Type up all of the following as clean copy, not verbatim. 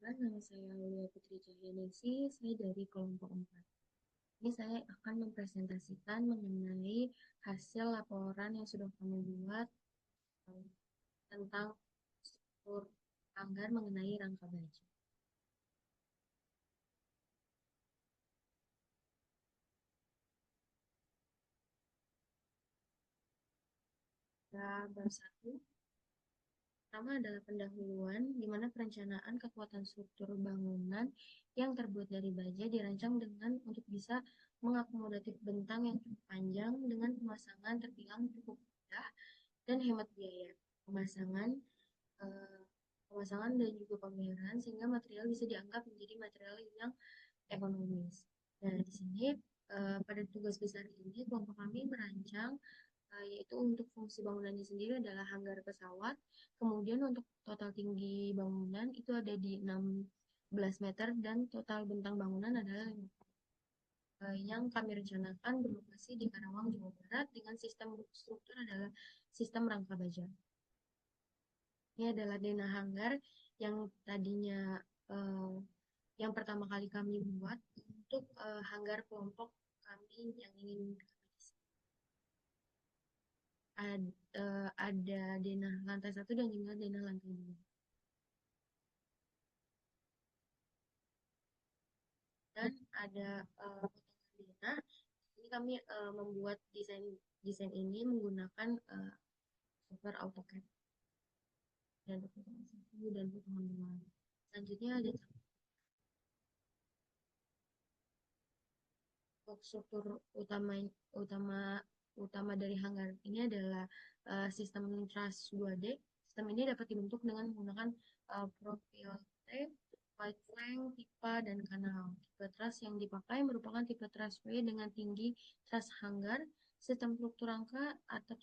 Nama saya Aulia Putri Cahyanisi, saya dari kelompok 4. Ini saya akan mempresentasikan mengenai hasil laporan yang sudah kami buat tentang struktur anggaran mengenai rangka baja. Bab 1, pertama adalah pendahuluan, di mana perencanaan kekuatan struktur bangunan yang terbuat dari baja dirancang dengan untuk bisa mengakomodatif bentang yang cukup panjang dengan pemasangan terbilang cukup mudah dan hemat biaya. Pemasangan eh, pemasangan dan juga pemeliharaan sehingga material bisa dianggap menjadi material yang ekonomis. Nah, di sini pada tugas besar ini kelompok kami merancang yaitu untuk fungsi bangunannya sendiri adalah hanggar pesawat. Kemudian untuk total tinggi bangunan itu ada di 16 meter dan total bentang bangunan adalah yang kami rencanakan berlokasi di Karawang, Jawa Barat dengan sistem struktur adalah sistem rangka baja. Ini adalah denah hanggar yang tadinya eh, yang pertama kali kami buat untuk hanggar kelompok kami yang ingin ada denah lantai 1 dan juga denah lantai 2. Dan ada potongan denah. Ini kami membuat desain desain ini menggunakan software AutoCAD dan potongan 1 dan potongan 2. Selanjutnya ada struktur utama utama utama dari hanggar ini adalah sistem truss 2D. Sistem ini dapat dibentuk dengan menggunakan profil T, wide flank, pipa, dan kanal. Tipe truss yang dipakai merupakan tipe truss W dengan tinggi truss hanggar. Sistem struktur rangka atap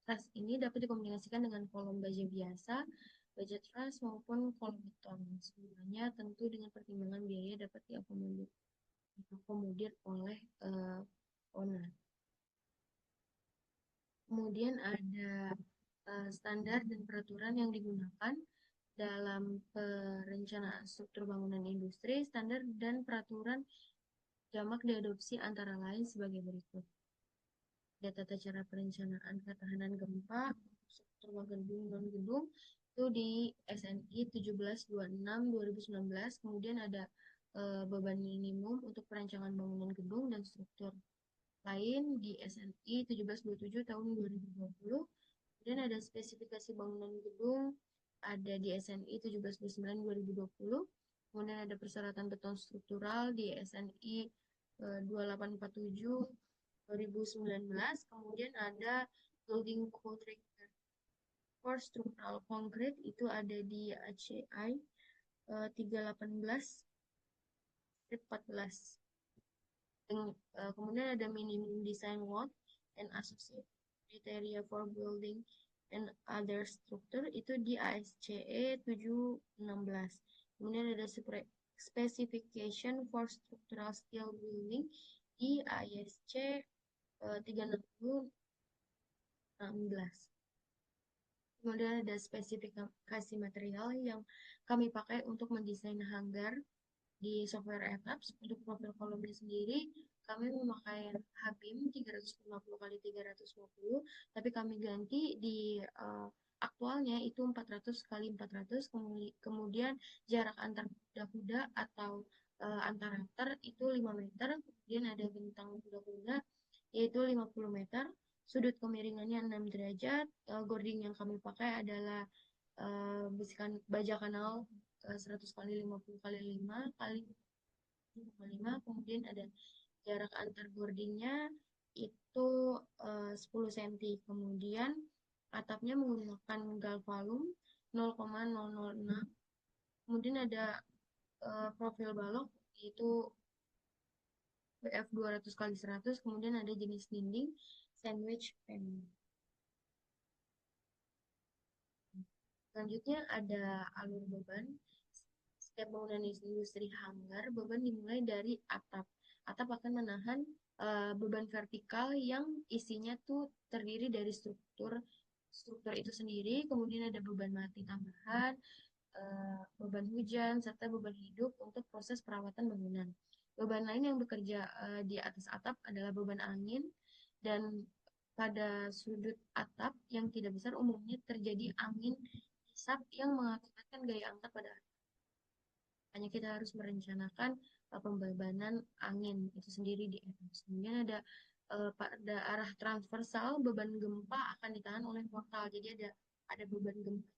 truss ini dapat dikombinasikan dengan kolom baja biasa, baja truss maupun kolom beton. Semuanya tentu dengan pertimbangan biaya dapat diakomodir oleh owner. Kemudian ada standar dan peraturan yang digunakan dalam perencanaan struktur bangunan industri. Standar dan peraturan jamak diadopsi antara lain sebagai berikut. Ada tata cara perencanaan ketahanan gempa, struktur gedung non gedung itu di SNI 1726 2019. Kemudian ada beban minimum untuk perancangan bangunan gedung dan struktur lain di SNI 1727 tahun 2020. Kemudian ada spesifikasi bangunan gedung ada di SNI 1729 2020. Kemudian ada persyaratan beton struktural di SNI 2847 2019. Kemudian ada building code requirement for structural concrete itu ada di ACI 318 14. Kemudian ada minimum design work and associated criteria for building and other structure itu di ASCE 716. Kemudian ada specification for structural steel building di ASC 36016. Kemudian ada spesifikasi material yang kami pakai untuk mendesain hanggar di software ATAPS. Untuk profil kolomnya sendiri kami memakai Habim 350 kali 350, tapi kami ganti di aktualnya itu 400 kali 400. Kemudian jarak antar kuda-kuda atau antar rater itu 5 meter. Kemudian ada bentang kuda-kuda yaitu 50 meter. Sudut kemiringannya 6 derajat. Gording yang kami pakai adalah besikan baja kanal 100 kali 50 kali 5 kali 5. Kemudian ada jarak antar boardingnya itu 10 cm. Kemudian atapnya menggunakan galvalum 0,006. Kemudian ada profil balok yaitu BF 200 kali 100. Kemudian ada jenis dinding sandwich panel. Selanjutnya ada alur beban. Setiap bangunan industri hanggar, beban dimulai dari atap. Atap akan menahan beban vertikal yang isinya tuh terdiri dari struktur struktur itu sendiri, kemudian ada beban mati tambahan, beban hujan, serta beban hidup untuk proses perawatan bangunan. Beban lain yang bekerja di atas atap adalah beban angin, dan pada sudut atap yang tidak besar umumnya terjadi angin hisap yang mengakibatkan gaya angkat pada atap. Hanya kita harus merencanakan pembebanan angin itu sendiri di atap. Kemudian pada arah transversal beban gempa akan ditahan oleh mortal. Jadi ada beban gempa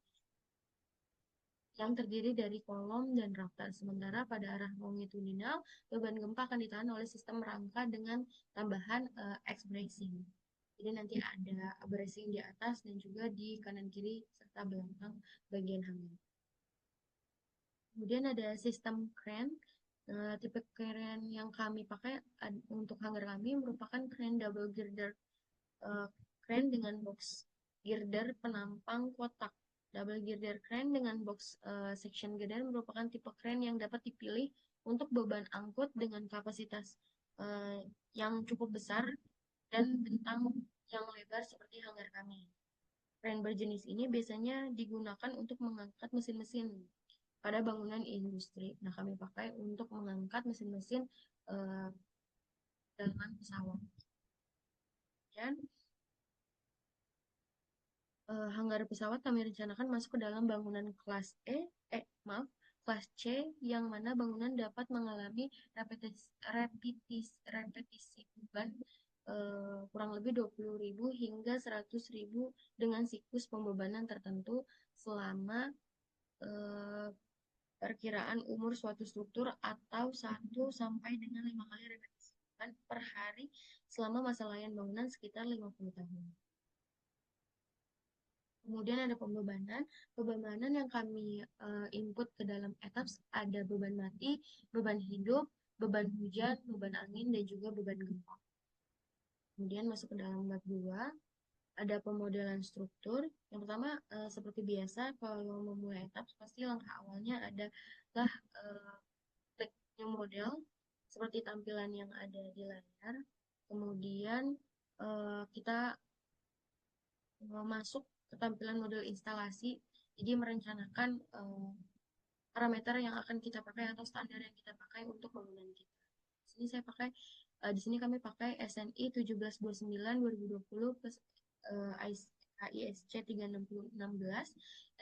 yang terdiri dari kolom dan rafter. Sementara pada arah longitudinal, beban gempa akan ditahan oleh sistem rangka dengan tambahan X bracing. Jadi nanti ada bracing di atas dan juga di kanan kiri serta belakang bagian hanggar. Kemudian ada sistem crane. Tipe crane yang kami pakai untuk hanggar kami merupakan crane double girder, eh, crane dengan box girder penampang kotak. Double girder crane dengan box section girder merupakan tipe crane yang dapat dipilih untuk beban angkut dengan kapasitas eh, yang cukup besar dan bentang yang lebar seperti hanggar kami. Crane berjenis ini biasanya digunakan untuk mengangkat mesin-mesin pada bangunan industri. Nah, kami pakai untuk mengangkat mesin-mesin eh, dalam pesawat. Dan hanggar pesawat kami rencanakan masuk ke dalam bangunan kelas kelas C, yang mana bangunan dapat mengalami repetisi beban kurang lebih 20.000 hingga 100.000 dengan siklus pembebanan tertentu selama eh, perkiraan umur suatu struktur atau 1 sampai dengan 5 kali repetisi beban per hari selama masa layan bangunan sekitar 50 tahun. Kemudian ada pembebanan. Pembebanan yang kami input ke dalam etaps ada beban mati, beban hidup, beban hujan, beban angin, dan juga beban gempa. Kemudian masuk ke dalam bab 2, ada pemodelan struktur. Yang pertama, seperti biasa, kalau memulai etaps, pasti langkah awalnya adalah klik new model, seperti tampilan yang ada di layar. Kemudian kita masuk ke tampilan model instalasi, jadi merencanakan parameter yang akan kita pakai atau standar yang kita pakai untuk bangunan kita. Di sini kami pakai SNI 1729 2020 plus AISC 36016,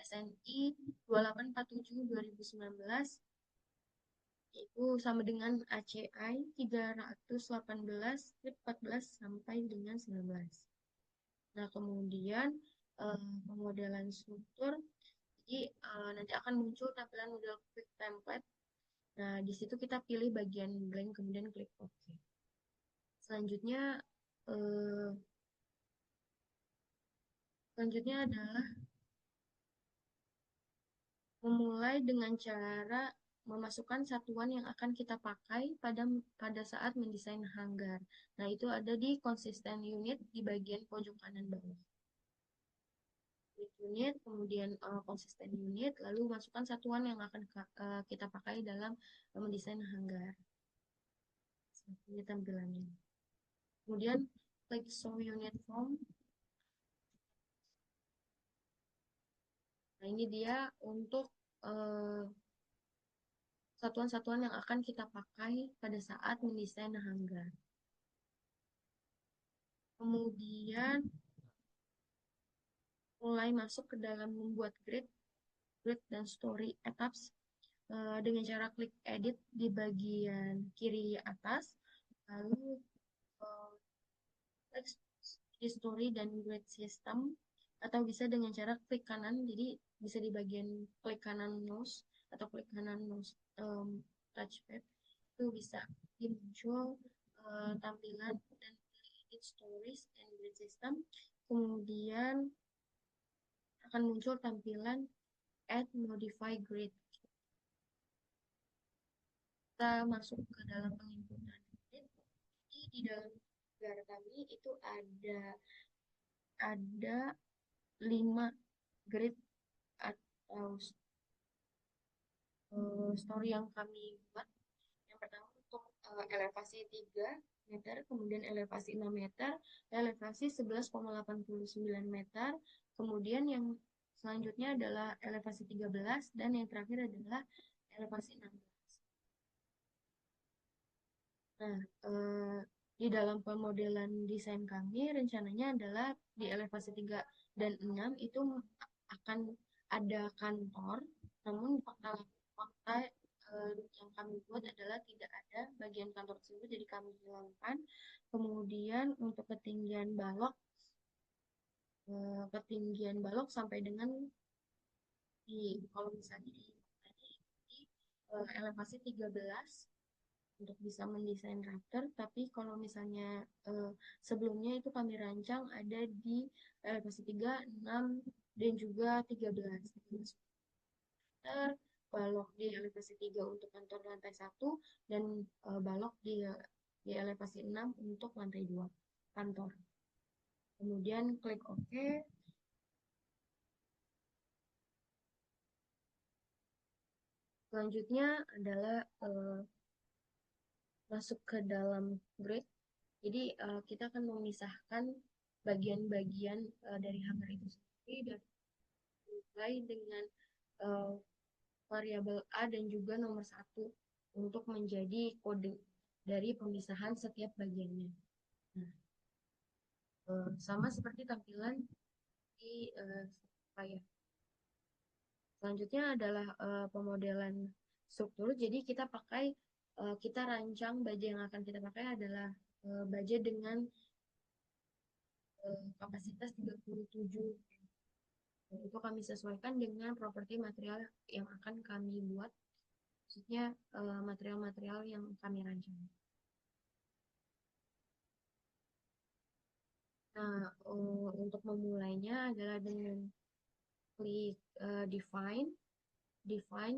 SNI 2847 2019 itu sama dengan ACI 318 14 sampai dengan 19. Nah, kemudian pemodelan struktur, jadi nanti akan muncul tampilan model quick template. Nah, di situ kita pilih bagian blank, kemudian klik OK. Selanjutnya, eh, selanjutnya adalah memulai dengan cara memasukkan satuan yang akan kita pakai pada saat mendesain hanggar. Nah, itu ada di konsisten unit di bagian pojok kanan bawah. Unit, kemudian konsisten unit, lalu masukkan satuan yang akan kita pakai dalam mendesain hanggar. Seperti tampilannya. Kemudian klik show unit form. Nah, ini dia untuk satuan-satuan yang akan kita pakai pada saat mendesain hanggar. Kemudian mulai masuk ke dalam membuat grid dan story etaps dengan cara klik edit di bagian kiri atas, lalu klik story dan grid system, atau bisa dengan cara klik kanan, jadi bisa di bagian klik kanan mouse atau klik kanan mouse touchpad, itu bisa muncul tampilan dan edit stories and grid system. Kemudian akan muncul tampilan add modify grid. Kita masuk ke dalam penginputan grid. Jadi di dalam negara kami itu ada 5 grid atau story yang kami buat. Yang pertama untuk elevasi 3 meter, kemudian elevasi 6 meter, elevasi 11,89 meter, Kemudian yang selanjutnya adalah elevasi 13 dan yang terakhir adalah elevasi 16. Nah, di dalam pemodelan desain kami rencananya adalah di elevasi 3 dan 6 itu akan ada kantor, namun fakta yang kami buat adalah tidak ada bagian kantor tersebut, jadi kami hilangkan. Kemudian untuk ketinggian balok sampai dengan kalau misalnya di elevasi 13 untuk bisa mendesain rafter, tapi kalau misalnya sebelumnya itu kami rancang ada di elevasi 3, 6, dan juga 13. Meter, balok di elevasi 3 untuk kantor lantai 1, dan balok di elevasi 6 untuk lantai 2 kantor. Kemudian klik OK. Selanjutnya adalah masuk ke dalam grid. Jadi kita akan memisahkan bagian-bagian dari hammer itu sendiri dan mulai dengan uh, variabel A dan juga nomor 1 untuk menjadi kode dari pemisahan setiap bagiannya. Nah, sama seperti tampilan di layar. Selanjutnya adalah pemodelan struktur. Jadi kita rancang baja yang akan kita pakai adalah baja dengan kapasitas 37. Dan itu kami sesuaikan dengan properti material yang akan kami buat, maksudnya material-material yang kami rancang. Nah, untuk memulainya adalah dengan klik define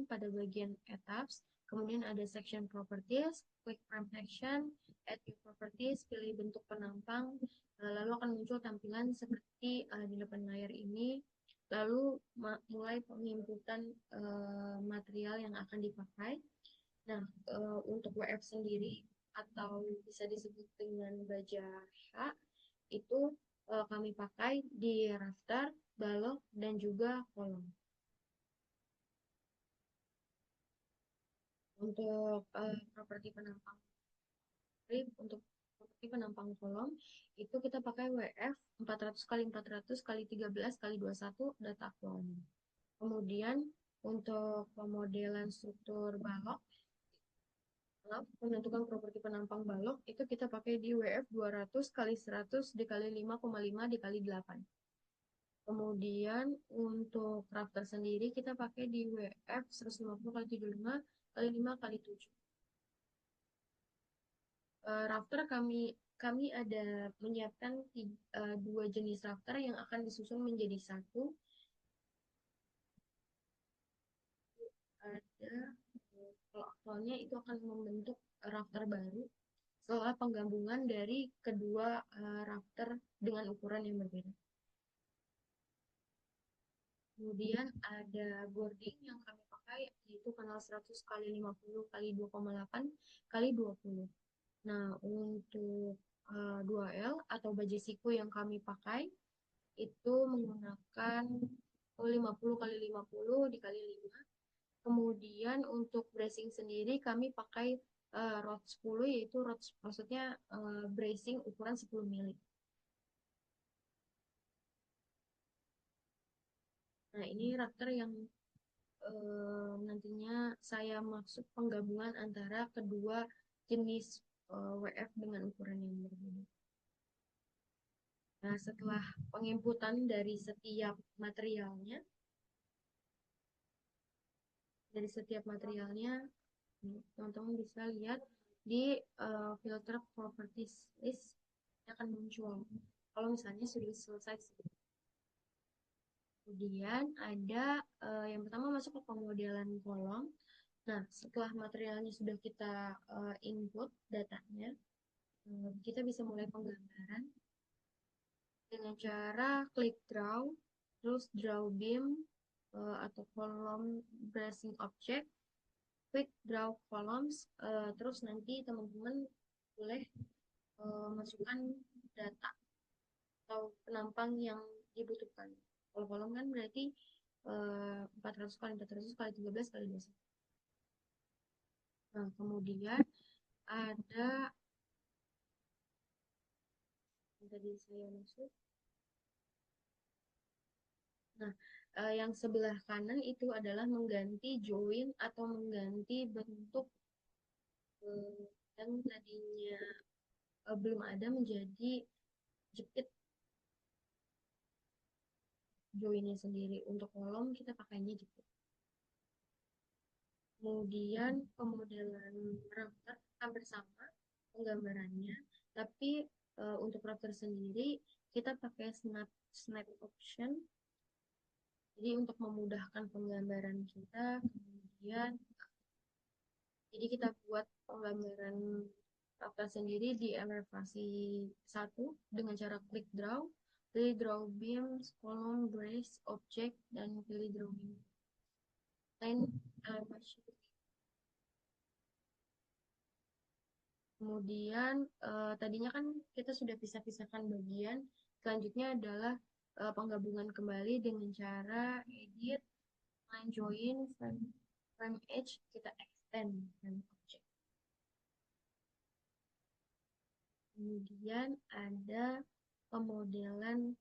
pada bagian etaps, kemudian ada section properties, klik frame action, add new properties, pilih bentuk penampang, lalu akan muncul tampilan seperti di depan layar ini, lalu mulai penginputan material yang akan dipakai. Nah, untuk WF sendiri atau bisa disebut dengan baja H itu kami pakai di rafter, balok, dan juga kolom. Untuk properti penampang untuk properti penampang kolom itu kita pakai WF 400 kali 400 kali 13 kali 21 data kolom. Kemudian untuk pemodelan struktur balok, menentukan properti penampang balok itu kita pakai di WF 200 kali 100 dikali 5,5 dikali 8. Kemudian untuk rafter sendiri kita pakai di WF 150 kali 75 kali 5 kali 7. Rafter kami ada menyiapkan dua jenis rafter yang akan disusun menjadi satu. Ada kalau aktualnya itu akan membentuk rafter baru setelah penggabungan dari kedua rafter dengan ukuran yang berbeda. Kemudian ada boarding yang kami pakai yaitu kanal 100 kali 50 kali 2,8 kali 20. Nah, untuk 2L atau baja siku yang kami pakai itu menggunakan 50 kali 50 dikali 5. Kemudian untuk bracing sendiri kami pakai rod 10, yaitu rod maksudnya bracing ukuran 10 mili. Nah, ini rafter yang nantinya saya maksud penggabungan antara kedua jenis WF dengan ukuran yang berbeda. Nah, setelah penginputan dari setiap materialnya, teman-teman bisa lihat di filter properties list yang akan muncul. Kalau misalnya sudah selesai. Kemudian ada yang pertama masuk ke pemodelan kolom. Nah, setelah materialnya sudah kita input datanya, kita bisa mulai penggambaran dengan cara klik draw, terus draw beam atau kolom bracing object, klik draw columns, terus nanti teman-teman boleh masukkan data atau penampang yang dibutuhkan. Kalau kolom kan berarti 400 kali 400 kali 13 kali 21. Nah, kemudian ada yang tadi saya maksud. Nah, yang sebelah kanan itu adalah mengganti join atau mengganti bentuk yang tadinya belum ada menjadi jepit joinnya sendiri. Untuk kolom kita pakainya jepit. Kemudian pemodelan router hampir sama penggambarannya, tapi untuk router sendiri kita pakai snap option. Jadi untuk memudahkan penggambaran kita, kemudian jadi kita buat penggambaran router sendiri di elevasi 1 dengan cara klik draw, pilih draw beams, column, brace, object, dan pilih draw beam. Line elevation. Kemudian tadinya kan kita sudah pisah-pisahkan bagian. Selanjutnya adalah penggabungan kembali dengan cara edit, line join, frame edge, kita extend frame object. Kemudian ada pemodelan,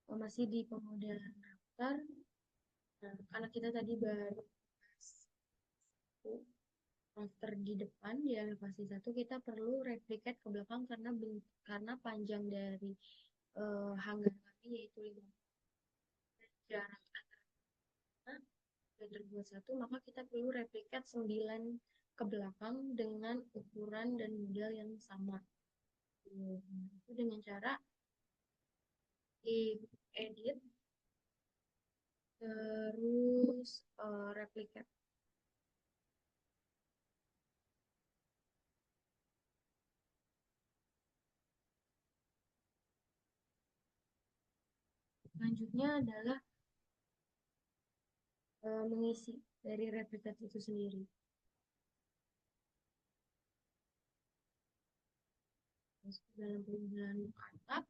masih di pemodelan router. Nah, karena kita tadi baru router di depan di elevasi 1, kita perlu replicate ke belakang karena panjang dari hanggar kami yaitu 5 jarak dan terbuat 1, maka kita perlu replikat 9 ke belakang dengan ukuran dan model yang sama. Itu dengan cara di edit terus replikat. Selanjutnya adalah mengisi dari replikat itu sendiri. Dalam penggunaan atap,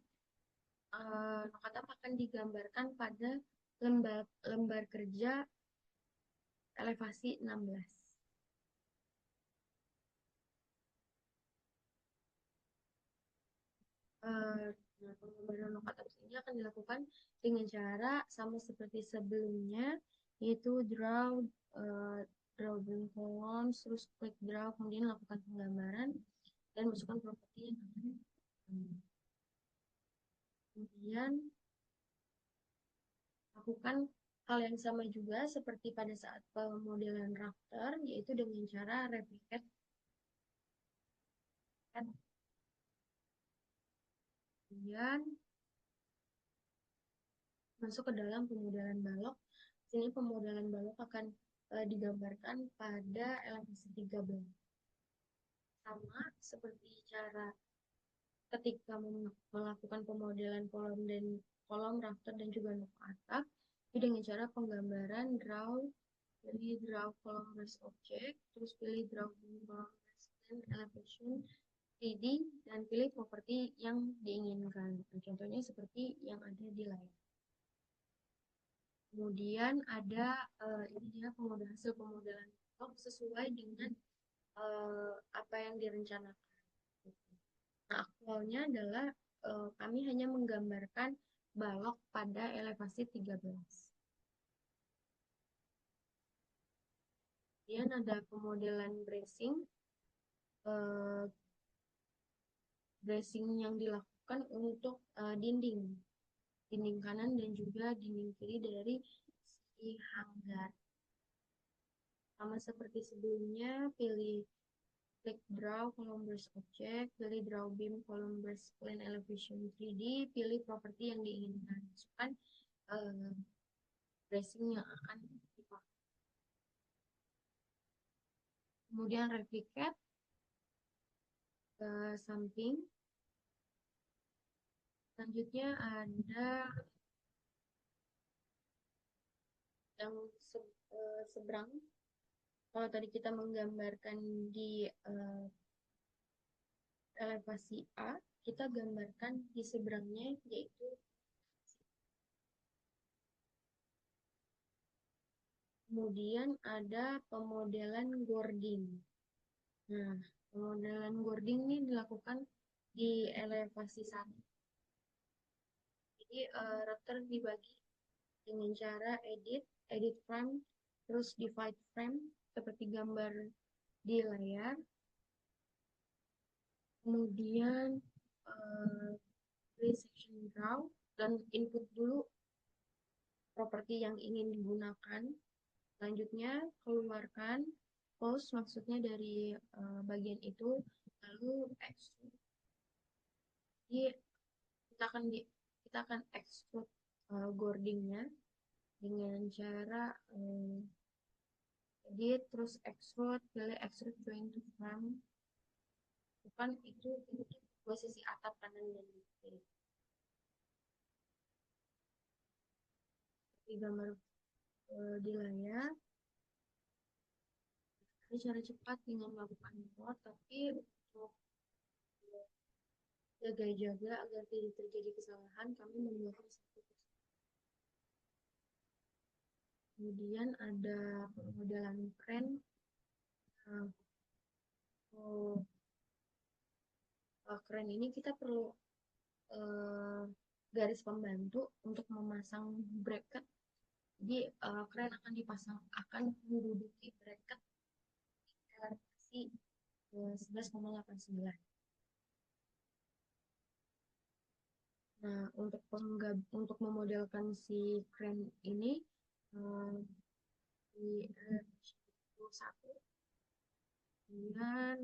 atap akan digambarkan pada lembar kerja elevasi 16. Nah, penggambaran lokator ini akan dilakukan dengan cara sama seperti sebelumnya, yaitu drawing columns, terus klik draw, kemudian lakukan penggambaran dan masukkan properti yang akan kemudian lakukan hal yang sama juga seperti pada saat pemodelan rafter, yaitu dengan cara replicate. Kemudian masuk ke dalam pemodelan balok. Sini pemodelan balok akan digambarkan pada elevasi 13. Sama seperti cara ketika melakukan pemodelan kolom dan kolom rafter dan juga nok atap, itu dengan cara penggambaran draw, pilih draw column rest object, terus pilih draw column rest and elevation 3D, dan pilih properti yang diinginkan. Nah, contohnya seperti yang ada di layar. Kemudian ada ini dia hasil pemodelan blok sesuai dengan apa yang direncanakan. Nah, aktualnya adalah kami hanya menggambarkan balok pada elevasi 13. Kemudian ada pemodelan eh, bracing yang dilakukan untuk dinding kanan dan juga dinding kiri dari si hanggar. Sama seperti sebelumnya, pilih klik draw column brush object, pilih draw beam column brush plane elevation 3D, pilih properti yang diinginkan, masukkan uh, bracing yang akan dipakai. Kemudian replicate ke samping. Selanjutnya ada yang seberang. Kalau tadi kita menggambarkan di elevasi A, kita gambarkan di seberangnya yaitu Kemudian ada pemodelan Gording. Nah, pemodelan Gording ini dilakukan di elevasi 1. Jadi router dibagi dengan cara edit frame, terus divide frame seperti gambar di layar. Kemudian create section draw dan input dulu properti yang ingin digunakan. Selanjutnya keluarkan post maksudnya dari bagian itu, lalu extrude. Jadi kita akan extrude gordingnya dengan cara edit terus extrude, pilih extrude join to frame. Bukan itu posisi atap kanan dan kiri. Di gambar di layar ini cara cepat dengan melakukan import, tapi untuk jaga-jaga agar tidak terjadi kesalahan, kami membuat satu. Kemudian ada pemodelan crane. Nah, crane ini kita perlu garis pembantu untuk memasang bracket. Jadi crane akan menduduki bracket elevasi 11,89. Nah, untuk memodelkan si crane ini di elevasi 1 dengan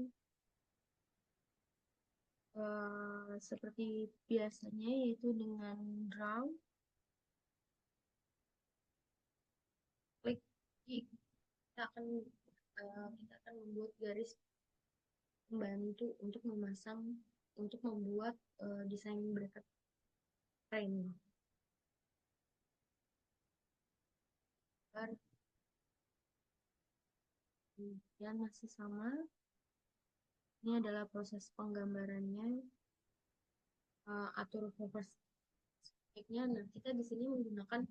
seperti biasanya yaitu dengan draw, klik, kita akan membuat garis membantu untuk membuat desain bracket frame. Dan masih sama, ini adalah proses penggambarannya. Atur focus nya. Nah, kita di sini menggunakan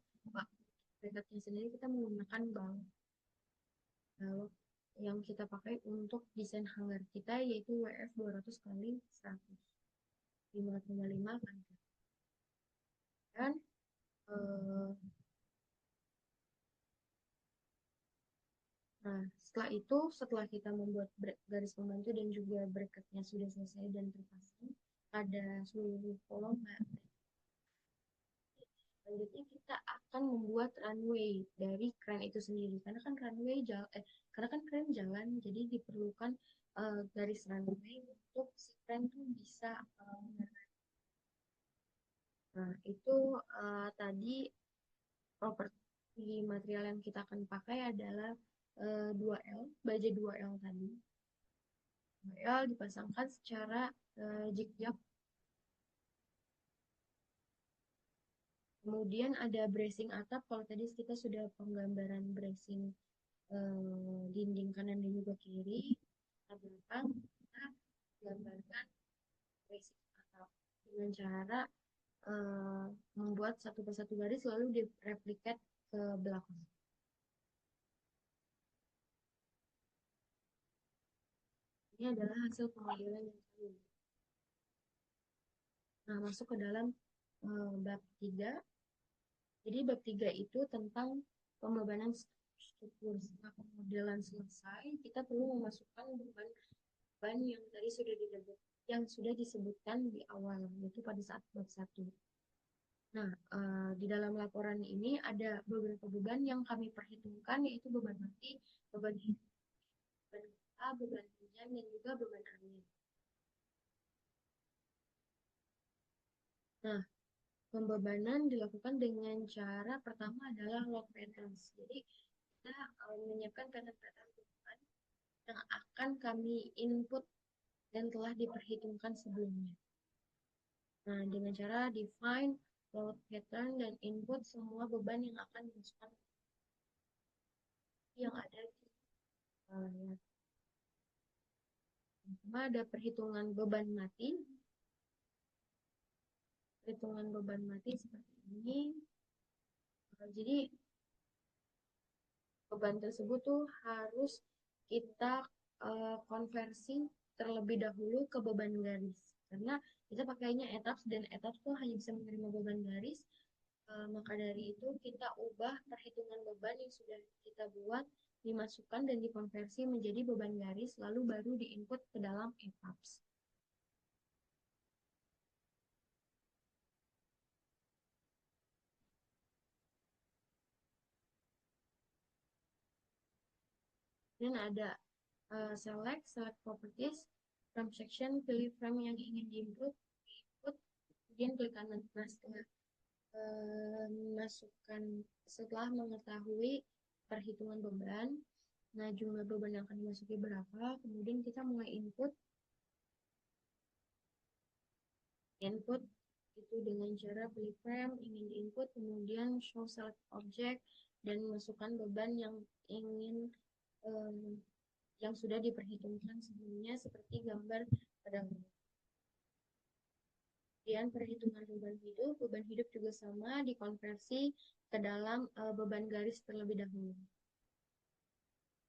bracketnya sendiri, kita menggunakan bank. Lalu yang kita pakai untuk desain hanggar kita yaitu WF 200 kali 100 5,5 kan. Dan nah, setelah kita membuat garis pembantu dan juga bracketnya sudah selesai dan terpasang pada seluruh kolom, selanjutnya kita akan membuat runway dari crane itu sendiri. Karena kan crane jalan, jadi diperlukan garis runway untuk si crane tuh bisa nah, itu tadi properti material yang kita akan pakai adalah 2L, baja 2L tadi. 2L dipasangkan secara jig-jag. Kemudian ada bracing atap. Kalau tadi kita sudah penggambaran bracing dinding kanan dan juga kiri. Belakang kita gambarkan bracing atap dengan cara membuat satu persatu garis lalu direplikat ke belakang. Ini adalah hasil pemodelan yang kami. Nah, masuk ke dalam bab 3. Jadi bab 3 itu tentang pembebanan struktur. Setelah pemodelan selesai, kita perlu memasukkan beban yang tadi sudah disebutkan di awal, yaitu pada saat bab 1. Nah, di dalam laporan ini ada beberapa beban yang kami perhitungkan, yaitu beban mati, beban hidup, beban gempa, beban hujan, dan juga beban angin. Nah, pembebanan dilakukan dengan cara pertama adalah load patterns. Jadi, kita menyiapkan pattern-pattern beban yang akan kami input dan telah diperhitungkan sebelumnya. Nah, dengan cara define load pattern dan input semua beban yang akan dimasukkan yang ada di layar. Pertama ada perhitungan beban mati. Perhitungan beban mati seperti ini. Jadi beban tersebut tuh harus kita konversi terlebih dahulu ke beban garis. Karena kita pakainya etaps dan etaps tuh hanya bisa menerima beban garis. Maka dari itu kita ubah perhitungan beban yang sudah kita buat dimasukkan dan dikonversi menjadi beban garis lalu baru diinput ke dalam etaps. Dan ada select properties, frame section, pilih frame yang ingin diinput, kemudian klik kanan. Nah, setelah masukkan setelah mengetahui perhitungan beban, nah jumlah beban yang akan dimasuki berapa, kemudian kita mulai input itu dengan cara pilih frame ingin diinput, kemudian show select object dan masukkan beban yang ingin um, yang sudah diperhitungkan sebelumnya seperti gambar pada. Kemudian perhitungan beban hidup juga sama dikonversi ke dalam beban garis terlebih dahulu.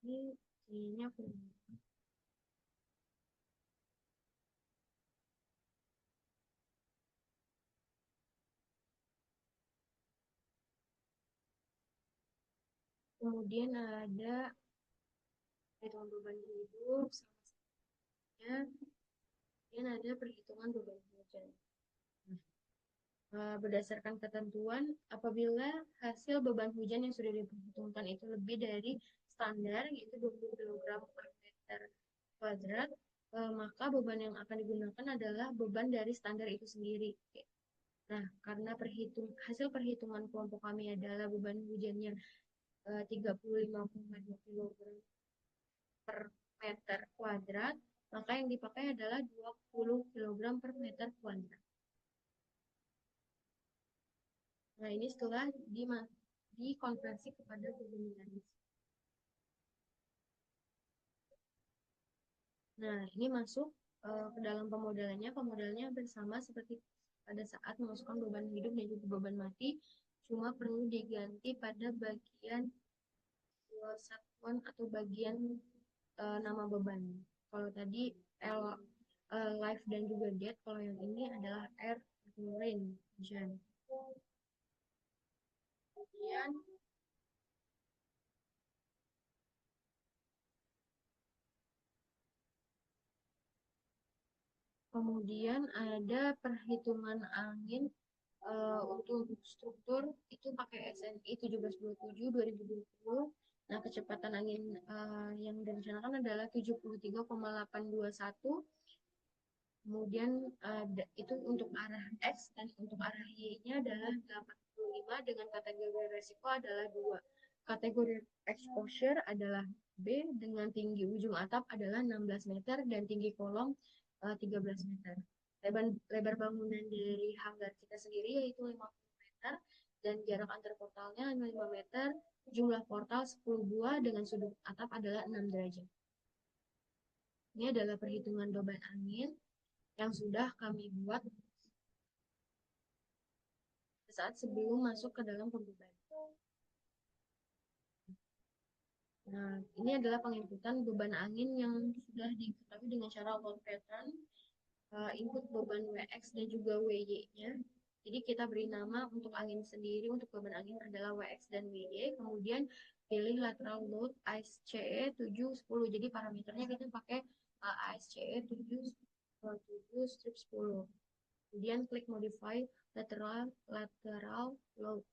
Ini kayaknya aku. Kemudian ada perhitungan beban hidup sama saja. Kemudian ada perhitungan beban hujan. Berdasarkan ketentuan, apabila hasil beban hujan yang sudah diperhitungkan itu lebih dari standar, yaitu 20 kg per meter kuadrat, maka beban yang akan digunakan adalah beban dari standar itu sendiri. Nah, karena hasil perhitungan kelompok kami adalah beban hujannya 35,2 kg per meter kuadrat, maka yang dipakai adalah 20 kg per meter kuadrat. Nah, ini setelah dikonversi kepada beban garis. Nah, ini masuk ke dalam pemodelannya. Pemodelannya bersama seperti pada saat memasukkan beban hidup dan juga beban mati, cuma perlu diganti pada bagian satuan atau bagian nama beban. Kalau tadi L life dan juga death, kalau yang ini adalah air rain hujan. Kemudian kemudian ada perhitungan angin untuk struktur itu pakai SNI 1727 2020. Nah, kecepatan angin yang direncanakan adalah 73,821. Kemudian itu untuk arah X dan untuk arah Y-nya adalah 85 dengan kategori resiko adalah 2. Kategori exposure adalah B dengan tinggi ujung atap adalah 16 meter dan tinggi kolom 13 meter. Lebar bangunan dari hanggar kita sendiri yaitu 50 meter dan jarak antar portalnya 5 meter. Jumlah portal 10 buah dengan sudut atap adalah 6 derajat. Ini adalah perhitungan beban angin yang sudah kami buat saat sebelum masuk ke dalam pembeban. Nah, ini adalah penginputan beban angin yang sudah diketahui dengan cara load pattern, input beban WX dan juga WY-nya. Jadi kita beri nama untuk angin sendiri, untuk beban angin adalah WX dan WY. Kemudian pilih lateral load ASCE 710. Jadi parameternya kita pakai ASCE 7 strip 10. Kemudian klik modify lateral load.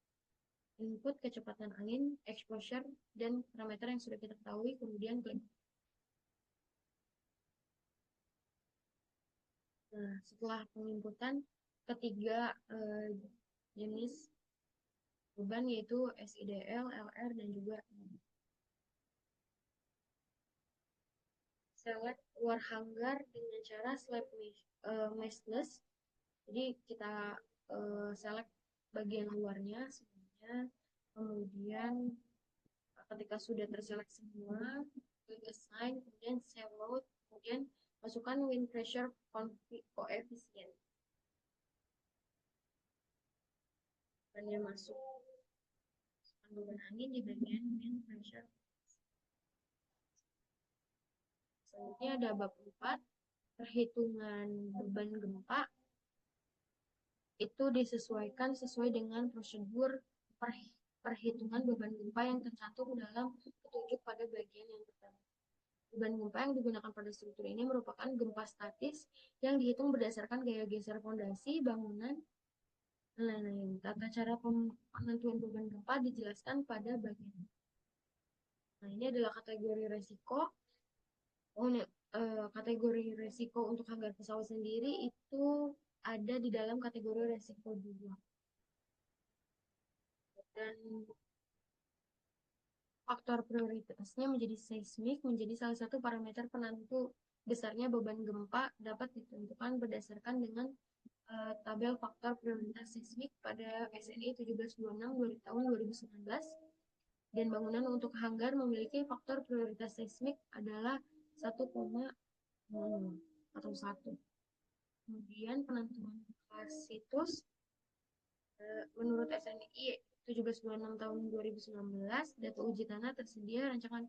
Input kecepatan angin, exposure, dan parameter yang sudah kita ketahui, kemudian klik. Nah, setelah penginputan ketiga jenis beban yaitu SIDL, LR, dan juga select luar hanggar dengan cara slab meshless. Jadi kita select bagian luarnya semuanya, kemudian ketika sudah terselect semua, klik assign, kemudian save load, kemudian masukkan wind pressure coefficient. Dan yang masuk beban angin di bagian wind pressure Selanjutnya ada bab 4, perhitungan beban gempa. Itu disesuaikan sesuai dengan prosedur perhitungan beban gempa yang tercantum dalam petunjuk pada bagian yang pertama. Beban gempa yang digunakan pada struktur ini merupakan gempa statis yang dihitung berdasarkan gaya geser fondasi bangunan. Nah, tata cara penentuan beban gempa dijelaskan pada bagian. Nah, ini adalah kategori resiko. Oh, ini, kategori resiko untuk hanggar pesawat sendiri itu ada di dalam kategori resiko 2. Dan faktor prioritasnya menjadi seismik, menjadi salah satu parameter penentu besarnya beban gempa dapat ditentukan berdasarkan dengan tabel faktor prioritas seismik pada SNI 1726 dari tahun 2019. Dan bangunan untuk hanggar memiliki faktor prioritas seismik adalah 1,0 atau 1. Kemudian penentuan kelas situs menurut SNI 1726 tahun 2019, data uji tanah tersedia rancangan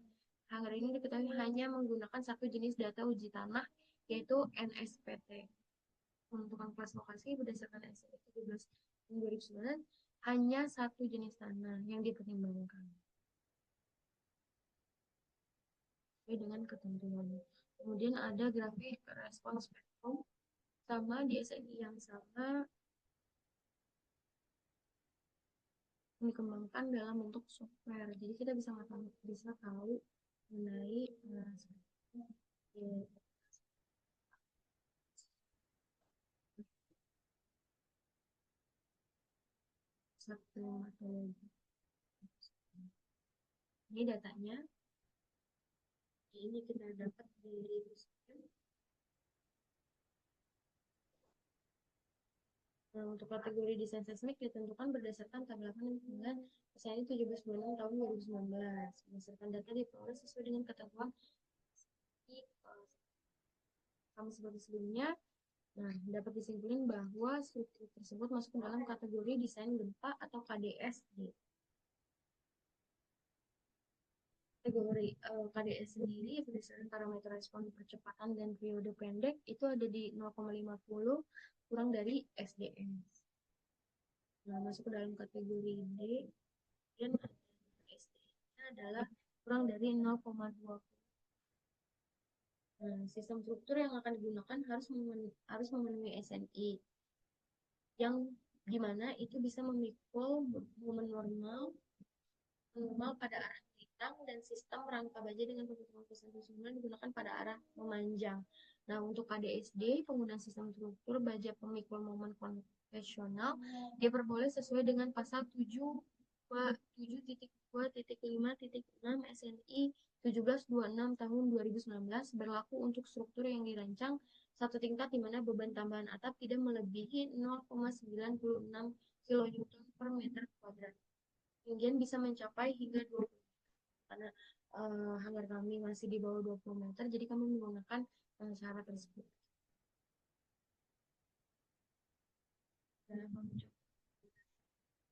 hanggar ini diketahui hanya menggunakan satu jenis data uji tanah, yaitu NSPT. Menentukan kelas lokasi berdasarkan SNI 17 tahun 2009 hanya satu jenis tanah yang dipertimbangkan sesuai dengan ketentuan. Kemudian ada grafik respons spektrum sama di SNI yang sama dikembangkan dalam bentuk software. Jadi kita bisa tahu mengenai satu metodologi. Ini datanya. Ini kita dapat dari Nah, untuk kategori desain seismik ditentukan berdasarkan tabel 8 dan 9 SNI 1726 tahun 2019. Berdasarkan data diperoleh sesuai dengan ketentuan sama seperti sebelumnya. Nah, dapat disimpulkan bahwa struktur tersebut masuk ke dalam kategori desain gempa atau KDSD. Kategori KDS sendiri berdasarkan parameter respon percepatan dan periode pendek itu ada di 0,50 kurang dari SDM. Nah, masuk ke dalam kategori D dan SD-nya adalah kurang dari 0,20. Nah, sistem struktur yang akan digunakan harus memenuhi SNI yang dimana itu bisa memikul momen normal pada arah melintang dan sistem rangka baja dengan penghitungan persentase susunan digunakan pada arah memanjang. Nah, untuk KDSD, penggunaan sistem struktur baja pemikul momen konvensional diperboleh sesuai dengan pasal 7.2.5.6 SNI 1726 tahun 2019 berlaku untuk struktur yang dirancang satu tingkat di mana beban tambahan atap tidak melebihi 0,96 kN per meter kuadrat. Ketinggian bisa mencapai hingga 20 karena hanggar kami masih di bawah 20 meter, jadi kami menggunakan syarat tersebut.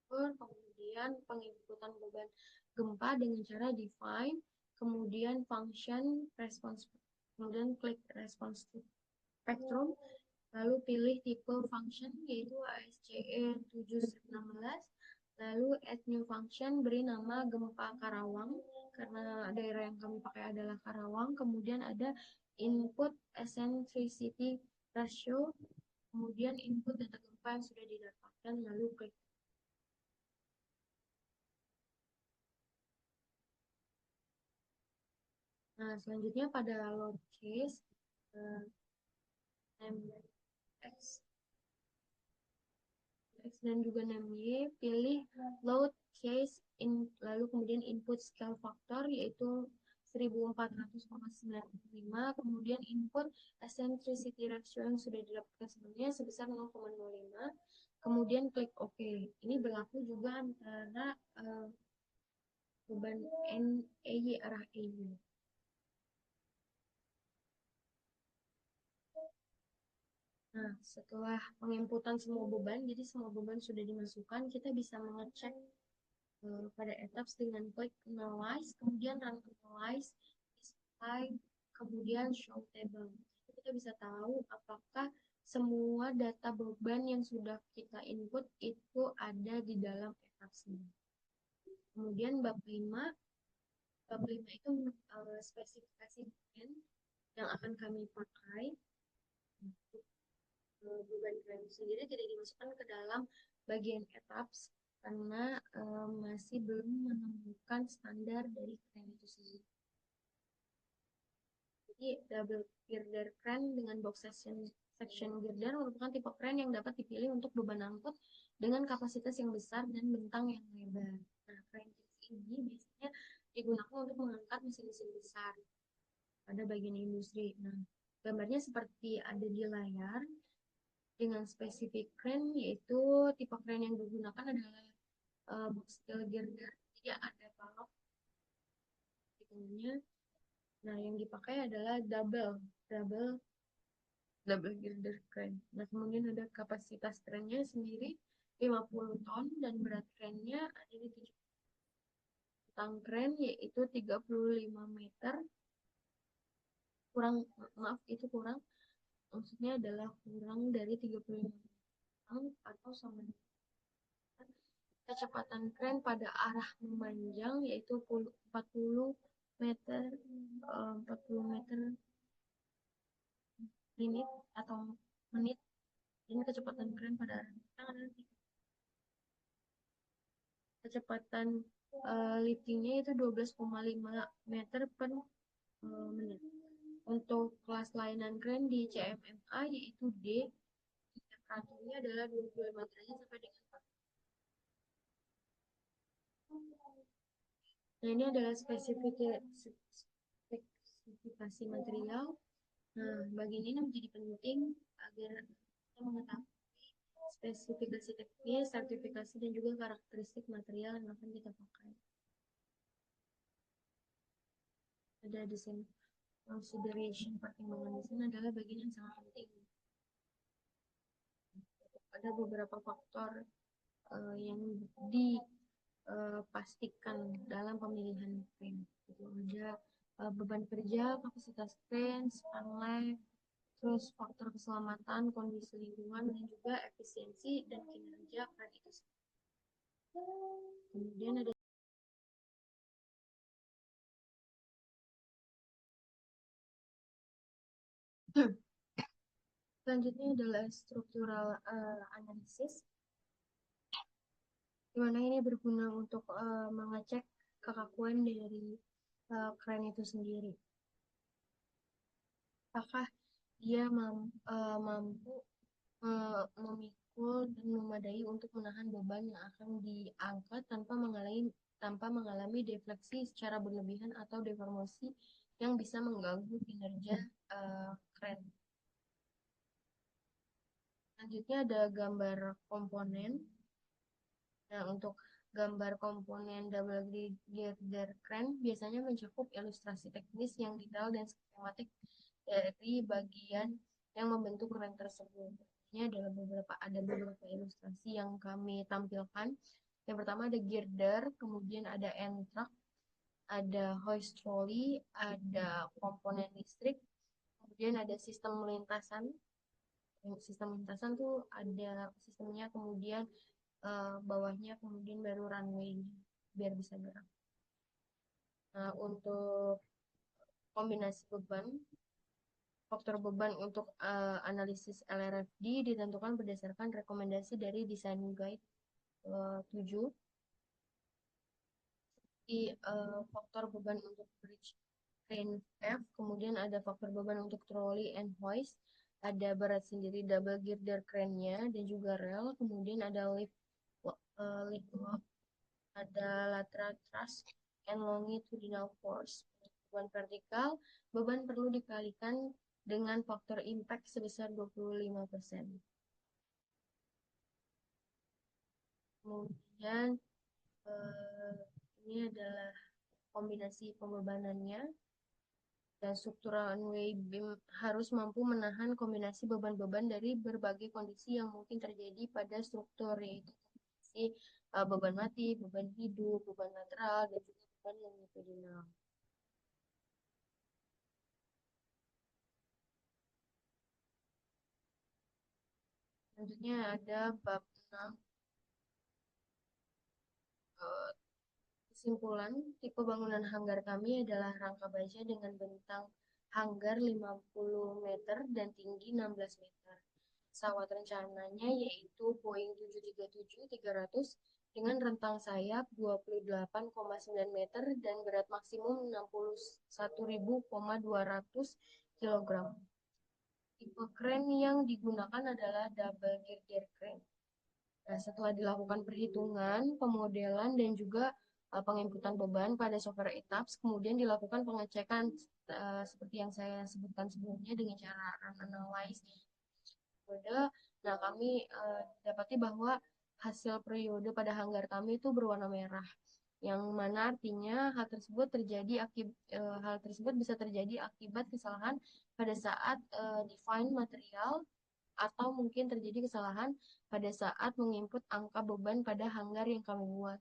Kemudian penginputan beban gempa dengan cara define, kemudian function response, kemudian klik response spectrum, lalu pilih tipe function yaitu ASCE 716, lalu add new function, beri nama gempa Karawang karena daerah yang kami pakai adalah Karawang. Kemudian ada input eccentricity ratio, kemudian input data gempa yang sudah didapatkan, lalu klik. Nah, selanjutnya pada load case X dan juga NAMY, pilih load case lalu kemudian input scale factor yaitu 1400,95, kemudian input eccentricity ratio yang sudah didapatkan sebelumnya sebesar 0,05, kemudian klik OK. Ini berlaku juga antara beban NEY arah EY. Nah, setelah penginputan semua beban, jadi semua beban sudah dimasukkan, kita bisa mengecek pada etaps dengan klik analyze, kemudian run analyze, display kemudian show table. Kita bisa tahu apakah semua data beban yang sudah kita input itu ada di dalam equation. Kemudian bab 5 itu spesifikasi domain yang akan kami pakai untuk beban kren sendiri tidak dimasukkan ke dalam bagian etaps karena masih belum menemukan standar dari kren itu sendiri. Jadi double girder crane dengan box section girder merupakan tipe crane yang dapat dipilih untuk beban angkut dengan kapasitas yang besar dan bentang yang lebar. Nah, crane ini biasanya digunakan untuk mengangkat mesin-mesin besar pada bagian industri. Nah, gambarnya seperti ada di layar dengan spesifik crane, yaitu tipe crane yang digunakan adalah box steel girder. Jadi ada balok di tengahnya. Nah, yang dipakai adalah double double girder crane. Nah, kemudian ada kapasitas crane-nya sendiri 50 ton dan berat crane-nya ada di 7 tang crane yaitu 35 meter. Kurang, maaf itu kurang. Maksudnya adalah kurang dari 35 tang atau sama dengan kecepatan crane pada arah memanjang yaitu 40 meter 40 meter menit atau menit. Ini kecepatan crane pada arah memanjang. Kecepatan liftingnya itu 12,5 meter per menit. Untuk kelas layanan crane di CMMA yaitu D, temperaturnya adalah 25 derajat sampai dengan 40. Nah, ini adalah spesifikasi material. Nah, bagian ini menjadi penting agar kita mengetahui spesifikasi teknis, sertifikasi, dan juga karakteristik material yang akan kita pakai. Ada desain consideration, pertimbangan desain adalah bagian yang sangat penting. Ada beberapa faktor yang dipastikan dalam pemilihan frame. Itu ada beban kerja, kapasitas crane, span life, terus faktor keselamatan, kondisi lingkungan, dan juga efisiensi dan kinerja crane itu. Kemudian ada selanjutnya adalah struktural analisis, di mana ini berguna untuk mengecek kekakuan dari crane itu sendiri. Apakah dia mampu memikul dan memadai untuk menahan beban yang akan diangkat tanpa mengalami defleksi secara berlebihan atau deformasi yang bisa mengganggu kinerja kren. Selanjutnya ada gambar komponen. Nah, untuk gambar komponen double girder crane biasanya mencakup ilustrasi teknis yang detail dan skematik dari bagian yang membentuk crane tersebut. Ini adalah beberapa ilustrasi yang kami tampilkan. Yang pertama ada girder, kemudian ada end truck, ada hoist trolley, ada komponen listrik, kemudian ada sistem lintasan. Sistem lintasan tuh ada sistemnya, kemudian bawahnya kemudian baru runway biar bisa gerak. Nah, untuk kombinasi beban, faktor beban untuk analisis LRFD ditentukan berdasarkan rekomendasi dari Design Guide 7. Di faktor beban untuk bridge crane F, kemudian ada faktor beban untuk trolley and hoist, ada berat sendiri double girder crane-nya dan juga rel, kemudian ada lift lock, ada lateral thrust and longitudinal force. Beban vertikal, beban perlu dikalikan dengan faktor impact sebesar 25%. Kemudian ini adalah kombinasi pembebanannya, dan struktural one-way beam harus mampu menahan kombinasi beban-beban dari berbagai kondisi yang mungkin terjadi pada struktur, yaitu kondisi beban mati, beban hidup, beban lateral, dan juga beban longitudinal. Selanjutnya ada bab 6, eh, kesimpulan. Tipe bangunan hanggar kami adalah rangka baja dengan bentang hanggar 50 meter dan tinggi 16 meter. Pesawat rencananya yaitu Boeing 737-300 dengan rentang sayap 28,9 meter dan berat maksimum 61.200 kg. Tipe kren yang digunakan adalah double girder crane. Nah, setelah dilakukan perhitungan, pemodelan, dan juga penginputan beban pada software ETAPS, kemudian dilakukan pengecekan seperti yang saya sebutkan sebelumnya dengan cara run analyze periode. Nah, kami dapati bahwa hasil periode pada hanggar kami itu berwarna merah, yang mana artinya hal tersebut bisa terjadi akibat kesalahan pada saat define material atau mungkin terjadi kesalahan pada saat menginput angka beban pada hanggar yang kami buat.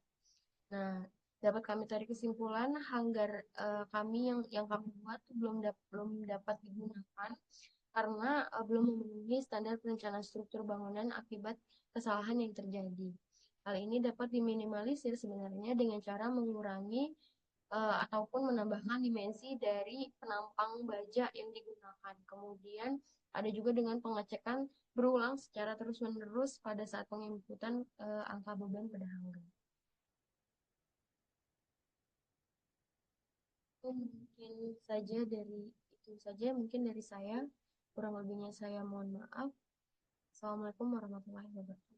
Nah, dapat kami tarik kesimpulan hanggar kami yang kami buat tuh belum dapat digunakan karena belum memenuhi standar perencanaan struktur bangunan akibat kesalahan yang terjadi. Hal ini dapat diminimalisir sebenarnya dengan cara mengurangi ataupun menambahkan dimensi dari penampang baja yang digunakan. Kemudian ada juga dengan pengecekan berulang secara terus-menerus pada saat penginputan angka beban pada hanggar. Itu mungkin saja dari itu saja mungkin dari saya. Kurang lebihnya saya mohon maaf. Assalamualaikum warahmatullahi wabarakatuh.